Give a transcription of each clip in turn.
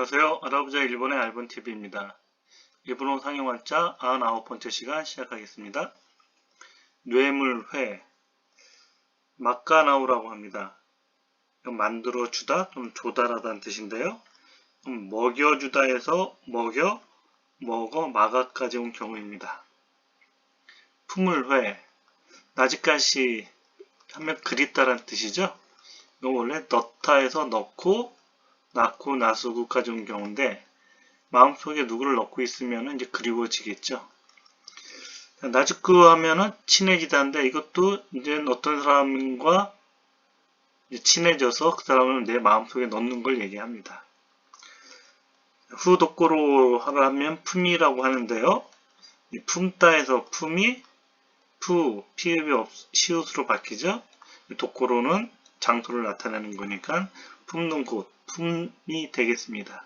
안녕하세요. 알아보자 일본의 알본TV입니다. 일본어 상용활자 99번째 시간 시작하겠습니다. 뇌물회, 막가나우라고 합니다. 만들어주다 또는 조달하다는 뜻인데요. 먹여주다에서 먹어, 마가까지 온 경우입니다. 품을회, 나지까시 하면 그립다라는 뜻이죠. 이건 원래 넣다에서 넣고, 낳고, 나수구까지 온 경우인데 마음속에 누구를 넣고 있으면 이제 그리워지겠죠. 나즈쿠 하면은 친해지다인데 이것도 이제 어떤 사람과 이제 친해져서 그 사람을 내 마음속에 넣는 걸 얘기합니다. 후도코로 하면 품이라고 하는데요. 이 품다에서 품이 피읍이 시옷으로 바뀌죠. 도코로는 장소를 나타내는 거니까 품는 곳, 품이 되겠습니다.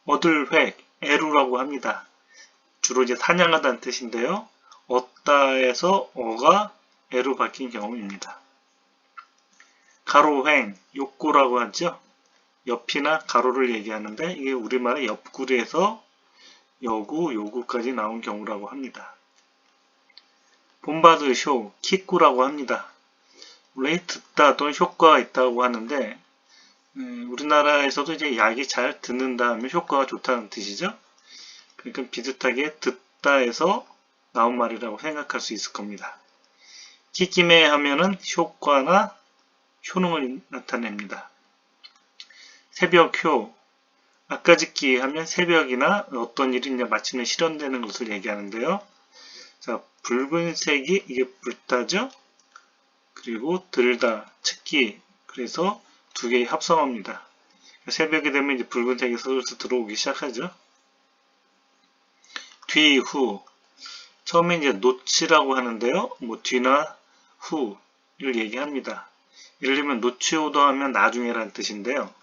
얻을 획, 에루라고 합니다. 주로 이제 사냥하다는 뜻인데요. 얻다에서 어가 에로 바뀐 경우입니다. 가로횡, 욕구라고 하죠. 옆이나 가로를 얘기하는데 이게 우리말의 옆구리에서 여구, 요구까지 나온 경우라고 합니다. 본바드 쇼, 키꾸라고 합니다. 원래 듣다 또는 효과가 있다고 하는데 우리나라에서도 이제 약이 잘 듣는다 하면 효과가 좋다는 뜻이죠. 그러니까 비슷하게 듣다에서 나온 말이라고 생각할 수 있을 겁니다. 키키메 하면은 효과나 효능을 나타냅니다. 새벽효, 아까짓기 하면 새벽이나 어떤 일이 이제 마침내 실현되는 것을 얘기하는데요. 자, 붉은색이 이게 불타죠. 그리고 들다, 측기, 그래서 두 개의 합성어입니다. 새벽이 되면 이제 붉은색이 슬슬 들어오기 시작하죠. 뒤, 후. 처음에 이제 놓치라고 하는데요. 뭐 뒤나 후를 얘기합니다. 예를 들면 놓치오도 하면 나중에라는 뜻인데요.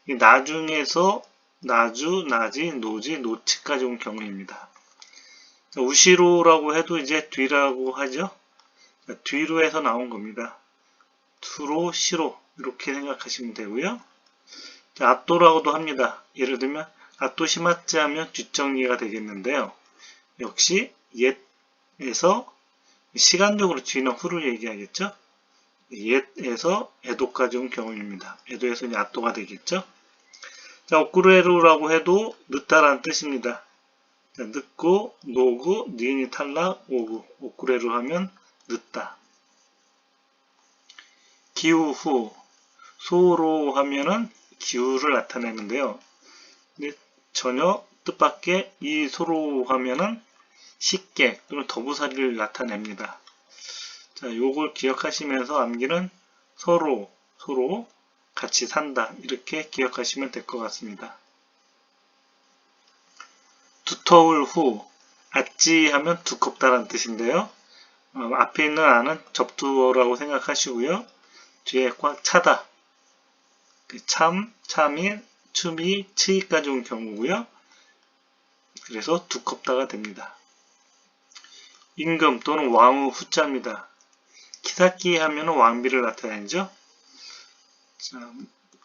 이 나중에서 나주, 나지, 노지, 노치까지 온 경우입니다. 우시로라고 해도 이제 뒤라고 하죠. 뒤로 해서 나온 겁니다. 투로, 시로 이렇게 생각하시면 되고요. 아또라고도 합니다. 예를 들면 아또 시마츠 하면 뒷정리가 되겠는데요. 역시 옛에서 시간적으로 뒤나 후를 얘기하겠죠. 옛에서 에도까지 온 경우입니다. 에도에서 이제 아또가 되겠죠. 자, 오쿠레루라고 해도 늦다라는 뜻입니다. 자, 늦고, 노구, 니은이 탈락, 오구. 오쿠레루 하면 늦다. 기후 후, 소로 하면은 기후를 나타내는데요. 근데 전혀 뜻밖의 이 소로 하면은 쉽게 또는 더부살이를 나타냅니다. 자, 요걸 기억하시면서 암기는 서로 같이 산다 이렇게 기억하시면 될 것 같습니다. 두터울 후, 앗지 하면 두껍다라는 뜻인데요. 앞에 있는 아는 접두어라고 생각하시고요. 뒤에 꽉 차다. 참이, 춤이, 치기까지 온 경우고요. 그래서 두껍다가 됩니다. 임금 또는 왕후 후자입니다. 기사끼 하면 왕비를 나타내죠. 자,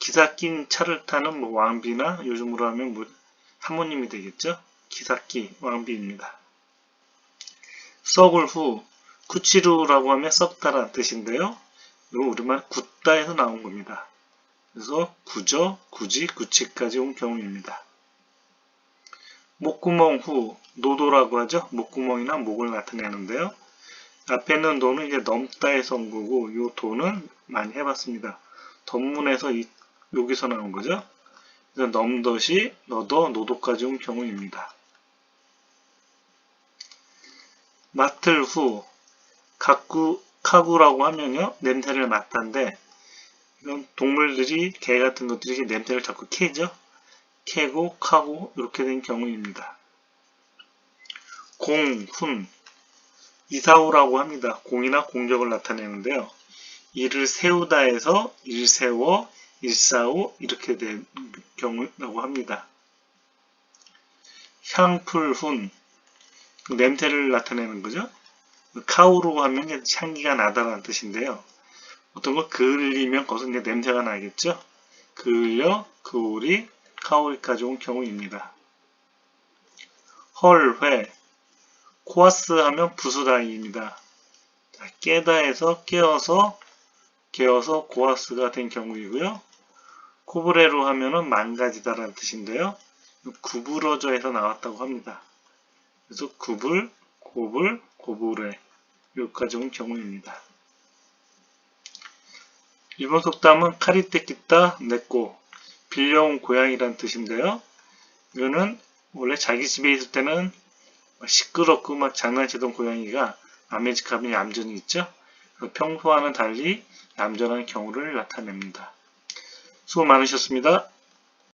기사낀 차를 타는 뭐 왕비나 요즘으로 하면 뭐 사모님이 되겠죠. 기사끼 왕비입니다. 썩을 후, 쿠치루라고 하면 썩다라는 뜻인데요. 이거 우리말 굳다에서 나온 겁니다. 그래서 구저, 구지, 구치까지 온 경우입니다. 목구멍 후, 노도라고 하죠. 목구멍이나 목을 나타내는데요. 앞에 있는 도는 이제 넘다에서 온 거고, 이 도는 많이 해봤습니다. 덧문에서 여기서 나온 거죠. 그래서 넘덧이 너도, 노도까지 온 경우입니다. 맡을 후, 카구라고 하면요, 냄새를 맡다인데, 이건 동물들이, 개 같은 것들이 냄새를 자꾸 캐죠. 캐고, 카고, 이렇게 된 경우입니다. 공, 훈, 이사오라고 합니다. 공이나 공격을 나타내는데요. 일을 세우다에서 일세워, 일사오, 이렇게 된 경우라고 합니다. 향풀훈, 냄새를 나타내는 거죠. 카우로 하면 향기가 나다라는 뜻인데요. 어떤 걸 그을리면 거기서 이제 냄새가 나겠죠. 그을려, 그을이, 카오를 가져온 경우입니다. 헐, 코아스 하면 부수다입니다. 깨다에서 깨어서 고아스가 된 경우이고요. 코브레로 하면은 망가지다라는 뜻인데요. 구부러져에서 나왔다고 합니다. 그래서 구불, 고불, 고부레 여기까지 온 경우입니다. 일본 속담은 카리테 키타 네꼬 빌려온 고양이란 뜻인데요. 이거는 원래 자기 집에 있을 때는 시끄럽고 막 장난치던 고양이가 남의 집 가면 얌전히 있죠. 평소와는 달리 얌전한 경우를 나타냅니다. 수고 많으셨습니다.